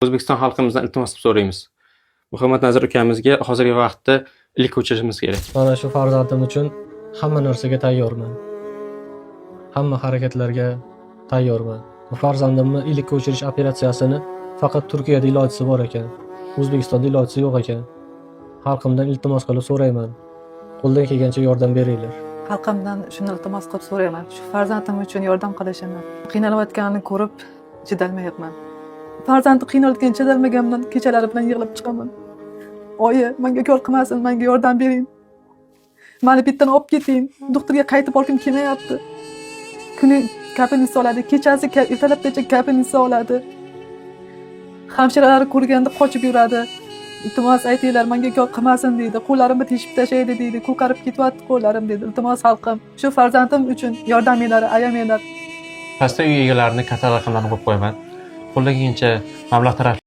O'zbekiston xalqimizdan iltimos qilib so'raymiz. Muhammad Nazir ukamizga hozirgi vaqtda ilik ko'chirishimiz kerak. Mana shu farzandim uchun hamma narsaga tayyorman. Hamma harakatlarga tayyorman. Bu farzandimni ilik ko'chirish operatsiyasini faqat Turkiyada ilojisi bor ekan. O'zbekistonda ilojisi yo'q ekan. Xalqimdan iltimos qilib so'rayman. Qo'ldan kelgancha yordam beringlar. Xalqimdan shuni iltimos qilib so'rayman. Shu farzandim uchun yordam qilishini. Qiynalayotganini ko'rib chidolmayapman. Farzandi qiynalgan chidolmaganman, kechalari bilan yig'lab chiqaman. Oyi, menga kor qilmasin, menga yordam bering. Meni bittan olib keting. Doktorga qaytib olgim kelmayapti. Kuni kapelnisa oladi, kechasi ertalabgacha kapelnisa oladi. Hamshiralar ko'rganda qochib yuradi. Iltimos aytinglar, menga kor qilmasin deydi. Qo'llarimni teshib tashlaydi deydi. Ko'karib ketyapti qo'llarim deydi. Iltimos xalqim, shu farzandim uchun yordaminglar, ayamanglar. Pastda uy egalarini katta raqamlarni qo'yib qo'yaman. Qo'llagancha mablag' taraf